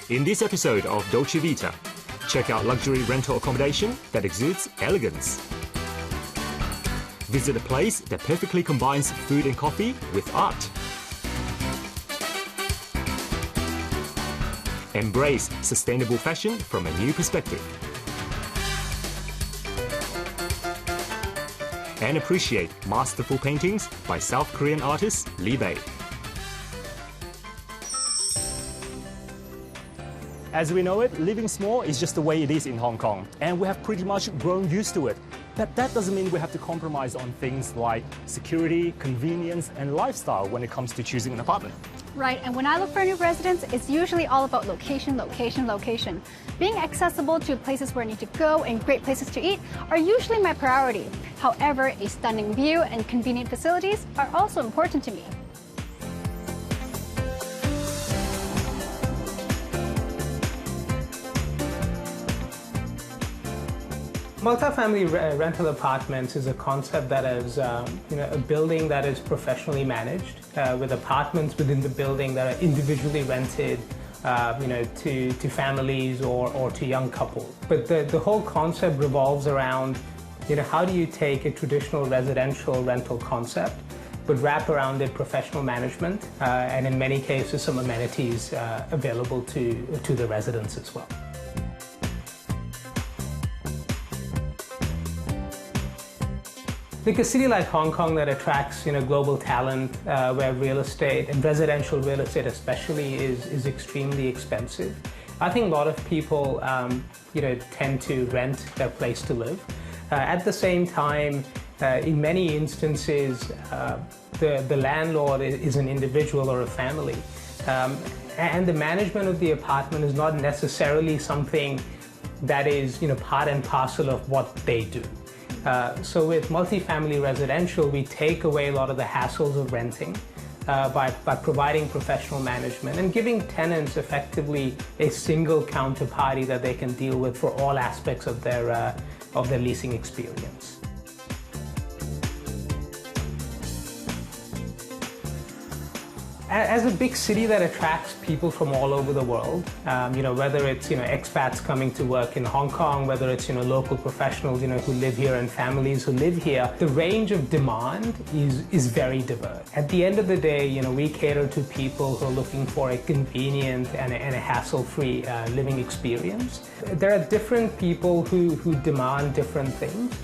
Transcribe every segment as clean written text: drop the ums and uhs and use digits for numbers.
In this episode of Dolce Vita, check out luxury rental accommodation that exudes elegance. Visit a place that perfectly combines food and coffee with art. Embrace sustainable fashion from a new perspective. And appreciate masterful paintings by South Korean artist Lee Bae. As we know it, living small is just the way it is in Hong Kong, and we have pretty much grown used to it. But that doesn't mean we have to compromise on things like security, convenience, and lifestyle when it comes to choosing an apartment. Right, and when I look for a new residence, it's usually all about location, location, location. Being accessible to places where I need to go and great places to eat are usually my priority. However, a stunning view and convenient facilities are also important to me. Multifamily rental apartments is a concept that is, a building that is professionally managed, with apartments within the building that are individually rented, to families or to young couples. But the whole concept revolves around, how do you take a traditional residential rental concept, but wrap around it professional management, and in many cases some amenities available to the residents as well. I think a city like Hong Kong that attracts global talent, where real estate and residential real estate especially is extremely expensive. I think a lot of people tend to rent their place to live. At the same time, in many instances, the landlord is an individual or a family, and the management of the apartment is not necessarily something that is part and parcel of what they do. So with multifamily residential, we take away a lot of the hassles of renting by providing professional management and giving tenants effectively a single counterparty that they can deal with for all aspects of their leasing experience. As a big city that attracts people from all over the world, whether it's expats coming to work in Hong Kong, whether it's local professionals who live here and families who live here, the range of demand is very diverse. At the end of the day, we cater to people who are looking for a convenient and a hassle-free living experience. There are different people who demand different things,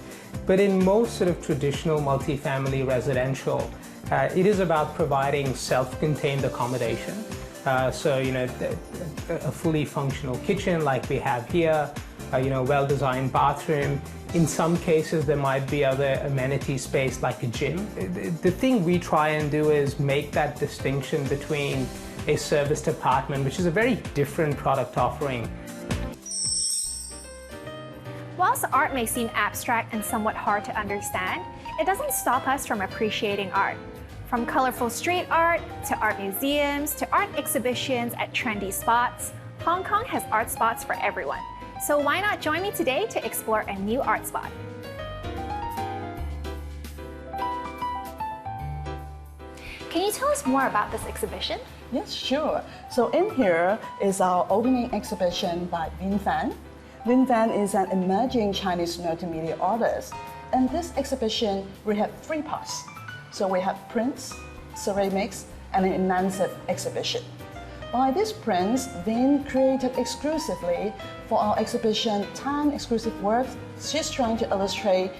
but in most sort of traditional multifamily residential, it is about providing self-contained accommodation. A fully functional kitchen like we have here, well-designed bathroom. In some cases, there might be other amenity space like a gym. The thing we try and do is make that distinction between a serviced apartment, which is a very different product offering. Whilst art may seem abstract and somewhat hard to understand, it doesn't stop us from appreciating art. From colorful street art, to art museums, to art exhibitions at trendy spots, Hong Kong has art spots for everyone. So why not join me today to explore a new art spot? Can you tell us more about this exhibition? Yes, sure. So in here is our opening exhibition by Vin Fan. Vin Fan is an emerging Chinese multimedia artist. In this exhibition, we have 3 parts. So we have prints, ceramics, and an immersive exhibition. By these prints, Vin created exclusively for our exhibition 10 exclusive works. She's trying to illustrate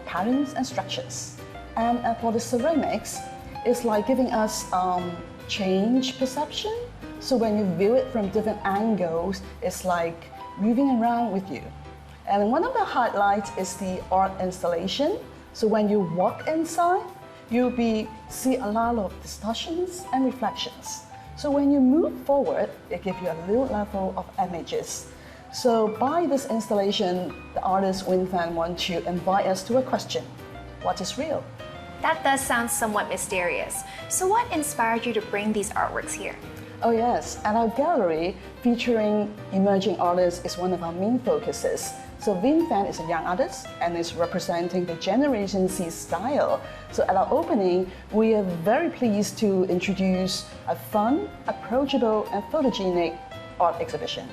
patterns and structures. And for the ceramics, it's like giving us change perception. So when you view it from different angles, it's like moving around with you. And one of the highlights is the art installation. So when you walk inside, you'll see a lot of distortions and reflections. So when you move forward, it gives you a new level of images. So by this installation, the artist Vin Fan wants to invite us to a question: what is real? That does sound somewhat mysterious. So what inspired you to bring these artworks here? Oh yes, and our gallery featuring emerging artists is one of our main focuses. So Vin Fan is a young artist and is representing the Generation Z style. So at our opening, we are very pleased to introduce a fun, approachable and photogenic art exhibition.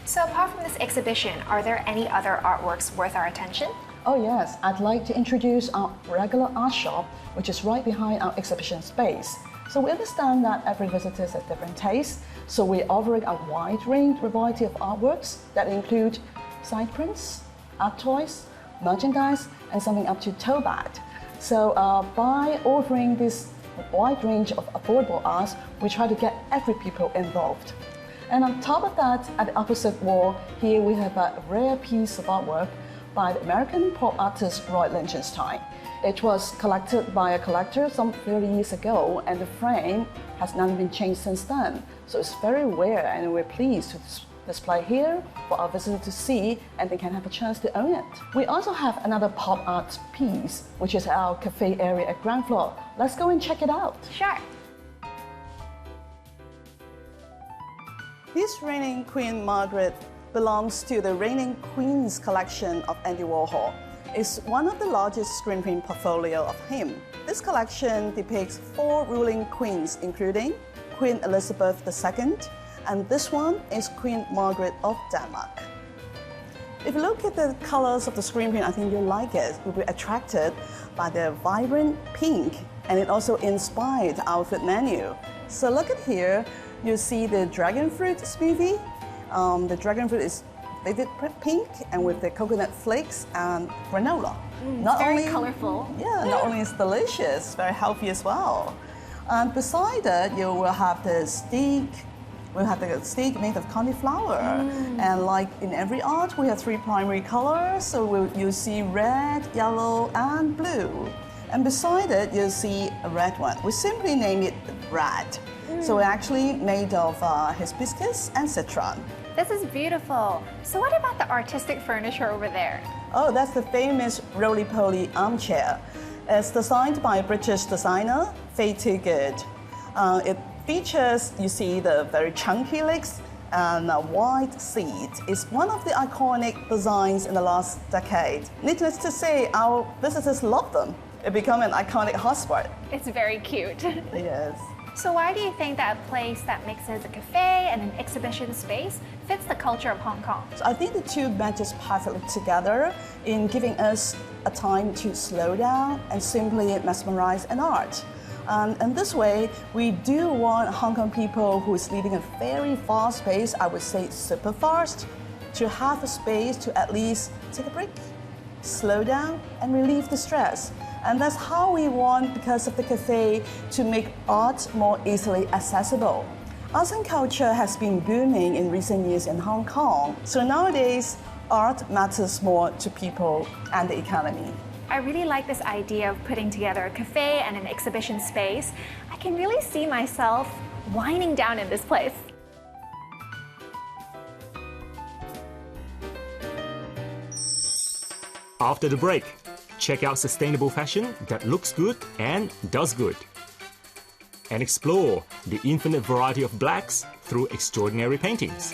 So apart from this exhibition, are there any other artworks worth our attention? Oh yes, I'd like to introduce our regular art shop, which is right behind our exhibition space. So we understand that every visitor has different tastes, so we're offering a wide variety of artworks that include side prints, art toys, merchandise, and something up to tote bag. So by offering this wide range of affordable arts, we try to get every people involved. And on top of that, at the opposite wall, here we have a rare piece of artwork by the American pop artist Roy Lichtenstein. It was collected by a collector some 30 years ago, and the frame has not been changed since then. So it's very rare, and we're pleased to display here for our visitors to see, and they can have a chance to own it. We also have another pop art piece, which is our cafe area at ground floor. Let's go and check it out. Sure. This Reigning Queen Margaret belongs to the Reigning Queens collection of Andy Warhol. It's one of the largest screen print portfolio of him. This collection depicts 4 ruling queens, including Queen Elizabeth II, and this one is Queen Margaret of Denmark. If you look at the colors of the screen print, I think you'll like it. You'll be attracted by the vibrant pink, and it also inspired the outfit menu. So look at here, you see the dragon fruit smoothie. The dragon fruit is vivid pink and with the coconut flakes and granola. Very colorful. Yeah, not only is it delicious, it's very healthy as well. And beside it, you will have the steak. We'll have the steak made of cauliflower. And like in every art, we have 3 primary colors. So you'll see red, yellow, and blue. And beside it, you'll see a red one. We simply name it red. So we're actually made of hibiscus and citron. This is beautiful. So what about the artistic furniture over there? Oh, that's the famous roly-poly armchair. It's designed by a British designer, Faye Toogood. It features, you see, the very chunky legs and a wide seat. It's one of the iconic designs in the last decade. Needless to say, our visitors love them. It became an iconic hotspot. It's very cute. Yes. So why do you think that a place that mixes a cafe and an exhibition space fits the culture of Hong Kong? So I think the two matches perfectly together in giving us a time to slow down and simply mesmerize an art. And this way, we do want Hong Kong people who is leading a very fast pace, I would say super fast, to have a space to at least take a break, slow down, and relieve the stress. And that's how we want, because of the cafe, to make art more easily accessible. Arts and culture has been booming in recent years in Hong Kong. So nowadays, art matters more to people and the economy. I really like this idea of putting together a cafe and an exhibition space. I can really see myself winding down in this place. After the break, check out sustainable fashion that looks good and does good. And explore the infinite variety of blacks through extraordinary paintings.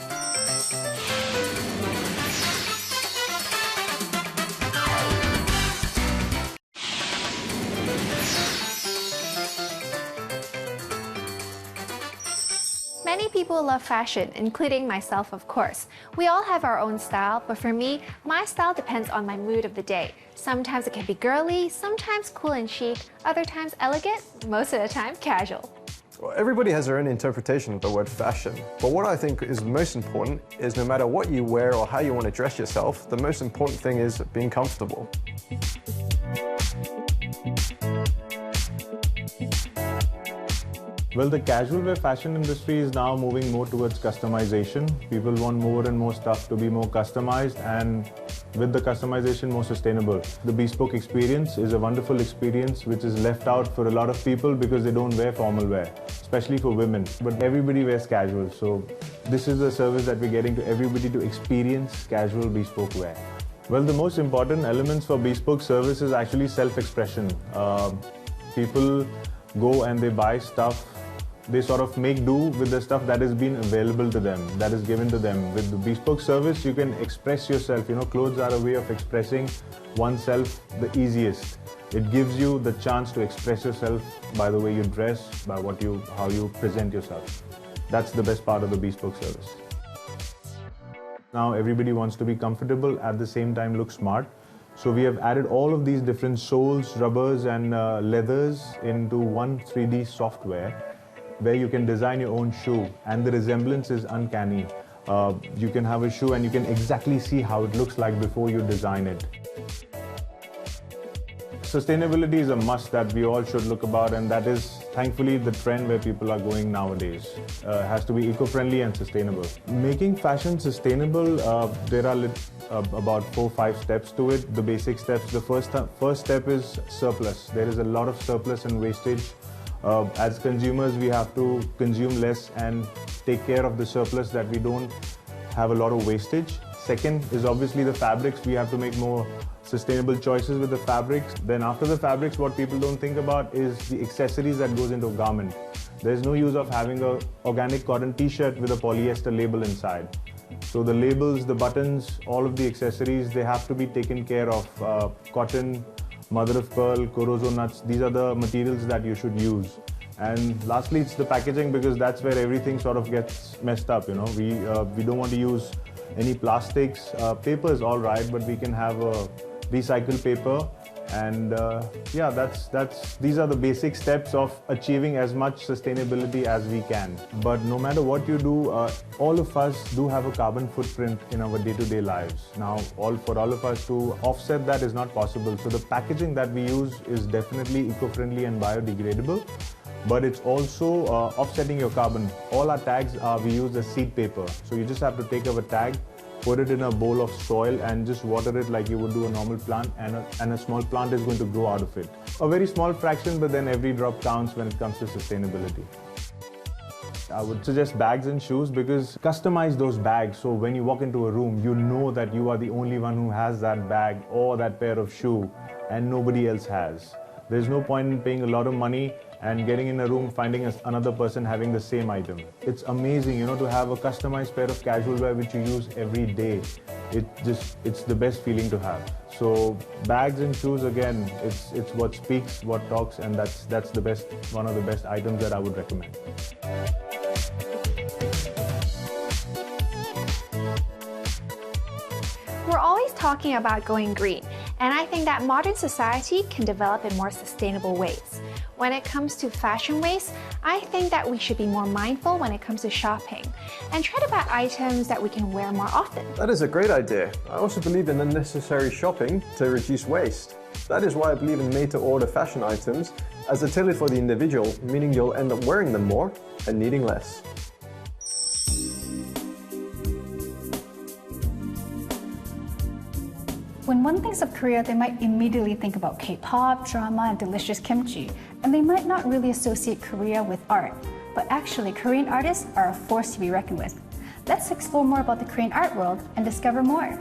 Many people love fashion, including myself, of course. We all have our own style, but for me, my style depends on my mood of the day. Sometimes it can be girly, sometimes cool and chic, other times elegant, most of the time casual. Well, everybody has their own interpretation of the word fashion, but what I think is most important is no matter what you wear or how you want to dress yourself, the most important thing is being comfortable. Well, the casual wear fashion industry is now moving more towards customization. People want more and more stuff to be more customized, and with the customization, more sustainable. The bespoke experience is a wonderful experience which is left out for a lot of people because they don't wear formal wear, especially for women. But everybody wears casual, so this is the service that we're getting to everybody to experience casual bespoke wear. Well, the most important elements for bespoke service is actually self-expression. People go and they buy stuff they sort of make do with the stuff that has been available to them, that is given to them. With the bespoke service, you can express yourself. You know, clothes are a way of expressing oneself the easiest. It gives you the chance to express yourself by the way you dress, by how you present yourself. That's the best part of the bespoke service. Now everybody wants to be comfortable, at the same time look smart. So we have added all of these different soles, rubbers and leathers into one 3D software where you can design your own shoe, and the resemblance is uncanny. You can have a shoe and you can exactly see how it looks like before you design it. Sustainability is a must that we all should look about, and that is thankfully the trend where people are going nowadays. It has to be eco-friendly and sustainable. Making fashion sustainable, there are about 4 or 5 steps to it. The basic steps. The first step is surplus. There is a lot of surplus and wastage. As consumers, we have to consume less and take care of the surplus, that we don't have a lot of wastage. Second is obviously the fabrics. We have to make more sustainable choices with the fabrics. Then after the fabrics, what people don't think about is the accessories that goes into a garment. There's no use of having an organic cotton t-shirt with a polyester label inside. So the labels, the buttons, all of the accessories, they have to be taken care of. Cotton, mother of pearl, Corozo nuts, these are the materials that you should use. And lastly, it's the packaging, because that's where everything sort of gets messed up. You know, we don't want to use any plastics. Paper is all right, but we can have a recycled paper. And yeah, these are the basic steps of achieving as much sustainability as we can. But no matter what you do, all of us do have a carbon footprint in our day-to-day lives. Now, for all of us to offset that is not possible. So the packaging that we use is definitely eco-friendly and biodegradable, but it's also offsetting your carbon. All our tags we use as seed paper. So you just have to take our tag, put it in a bowl of soil and just water it like you would do a normal plant, and a small plant is going to grow out of it. A very small fraction, but then every drop counts when it comes to sustainability. I would suggest bags and shoes, because customize those bags so when you walk into a room, you know that you are the only one who has that bag or that pair of shoe and nobody else has. There's no point in paying a lot of money and getting in a room, finding another person having the same item. It's amazing, you know, to have a customized pair of casual wear which you use every day. It's the best feeling to have. So bags and shoes, again, it's what speaks, what talks, and that's the best, one of the best items that I would recommend. We're always talking about going green, and I think that modern society can develop in more sustainable ways. When it comes to fashion waste, I think that we should be more mindful when it comes to shopping and try to buy items that we can wear more often. That is a great idea. I also believe in unnecessary shopping to reduce waste. That is why I believe in made-to-order fashion items, as they're tailored for the individual, meaning you'll end up wearing them more and needing less. When one thinks of Korea, they might immediately think about K-pop, drama, and delicious kimchi, and they might not really associate Korea with art. But actually, Korean artists are a force to be reckoned with. Let's explore more about the Korean art world and discover more.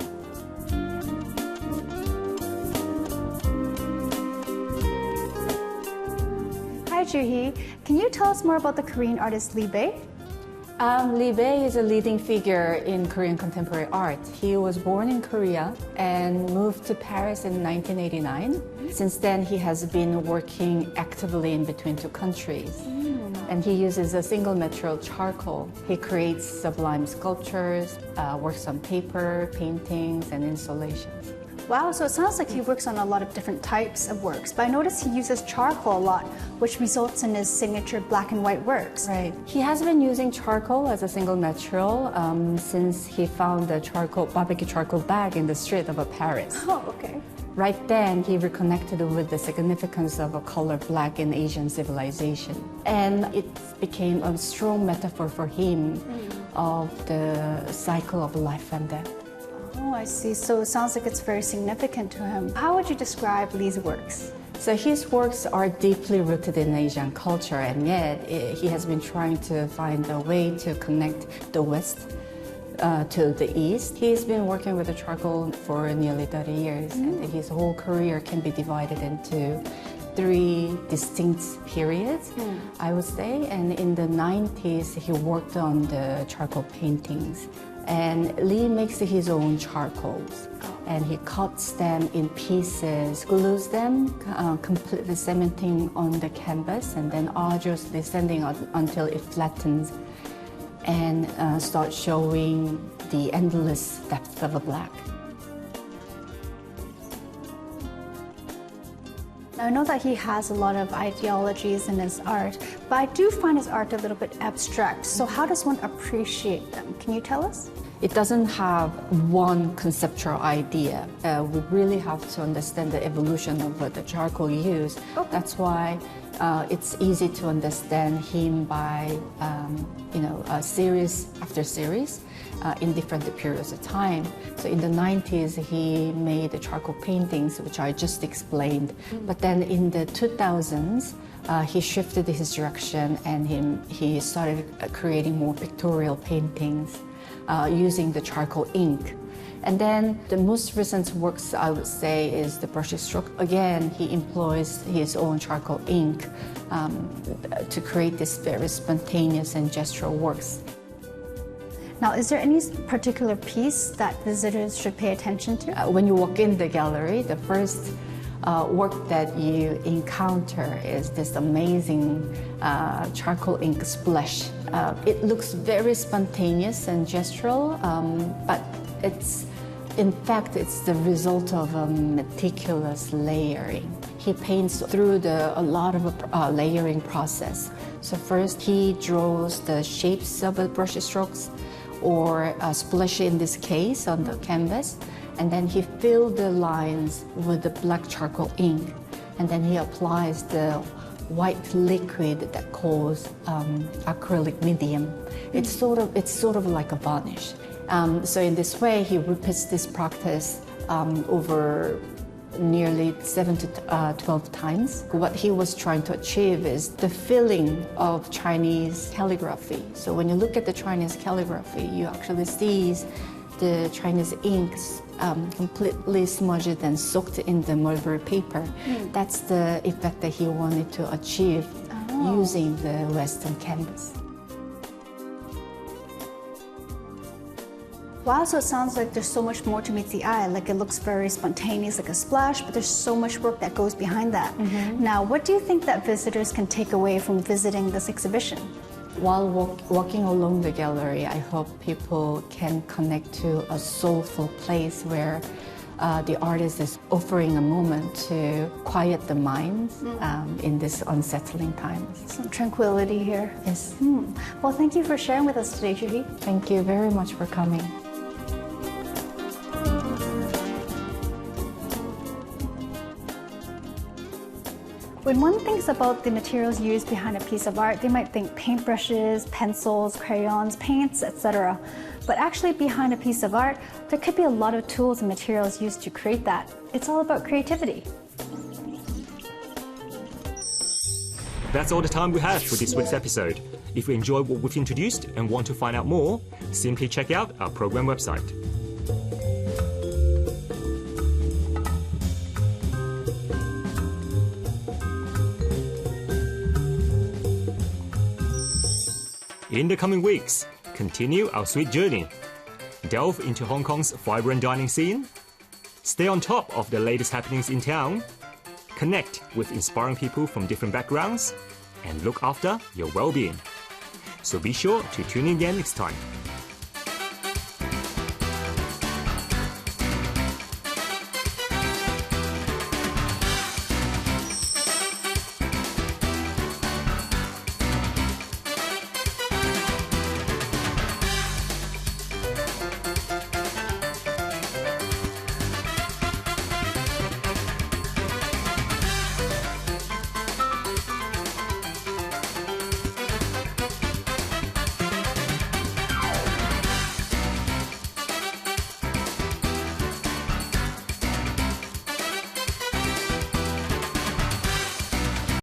Hi, Juhee. Can you tell us more about the Korean artist Lee Bae? Lee Bae is a leading figure in Korean contemporary art. He was born in Korea and moved to Paris in 1989. Since then, he has been working actively in between 2 countries. And he uses a single material charcoal. He creates sublime sculptures, works on paper, paintings, and installations. Wow, so it sounds like he works on a lot of different types of works, but I notice he uses charcoal a lot, which results in his signature black and white works. Right. He has been using charcoal as a single material since he found the barbecue charcoal bag in the street of Paris. Oh, okay. Right then, he reconnected with the significance of a color black in Asian civilization. And it became a strong metaphor for him of the cycle of life and death. Oh, I see. So it sounds like it's very significant to him. How would you describe Lee's works? So his works are deeply rooted in Asian culture, and yet he has been trying to find a way to connect the West to the east. He's been working with the charcoal for nearly 30 years, and his whole career can be divided into 3 distinct periods, I would say. And in the 90s, he worked on the charcoal paintings. And Lee makes his own charcoals, and he cuts them in pieces, glues them, completely cementing on the canvas, and then arduously sanding out until it flattens and starts showing the endless depth of a black. Now, I know that he has a lot of ideologies in his art, but I do find his art a little bit abstract. So how does one appreciate them? Can you tell us? It doesn't have one conceptual idea. We really have to understand the evolution of the charcoal use. Okay. That's why it's easy to understand him by, series after series in different periods of time. So in the 90s, he made the charcoal paintings, which I just explained. But then in the 2000s, he shifted his direction, and he started creating more pictorial paintings using the charcoal ink. And then the most recent works, I would say, is the brushstroke. Again, he employs his own charcoal ink to create this very spontaneous and gestural works. Now, is there any particular piece that visitors should pay attention to? When you walk in the gallery, the first work that you encounter is this amazing charcoal ink splash. It looks very spontaneous and gestural, but in fact, it's the result of a meticulous layering. He paints through a lot of a layering process. So first, he draws the shapes of the brush strokes, or splash in this case on the canvas, and then he fills the lines with the black charcoal ink, and then he applies the white liquid that calls acrylic medium. It's sort of like a varnish. So in this way, he repeats this practice over nearly 7 to 12 times. What he was trying to achieve is the feeling of Chinese calligraphy. So when you look at the Chinese calligraphy, you actually see the Chinese inks completely smudged and soaked in the mulberry paper. That's the effect that he wanted to achieve using the Western canvas. Wow, so it sounds like there's so much more to meet the eye. Like, it looks very spontaneous, like a splash, but there's so much work that goes behind that. Now, what do you think that visitors can take away from visiting this exhibition? While walking along the gallery, I hope people can connect to a soulful place where the artist is offering a moment to quiet the mind in this unsettling times. Some tranquility here. Yes. Well, thank you for sharing with us today, Judy. Thank you very much for coming. When one thinks about the materials used behind a piece of art, they might think paintbrushes, pencils, crayons, paints, etc. But actually, behind a piece of art, there could be a lot of tools and materials used to create that. It's all about creativity. That's all the time we have for this week's episode. If you enjoyed what we've introduced and want to find out more, simply check out our program website. In the coming weeks, continue our sweet journey. Delve into Hong Kong's vibrant dining scene. Stay on top of the latest happenings in town. Connect with inspiring people from different backgrounds. And look after your well-being. So be sure to tune in again next time.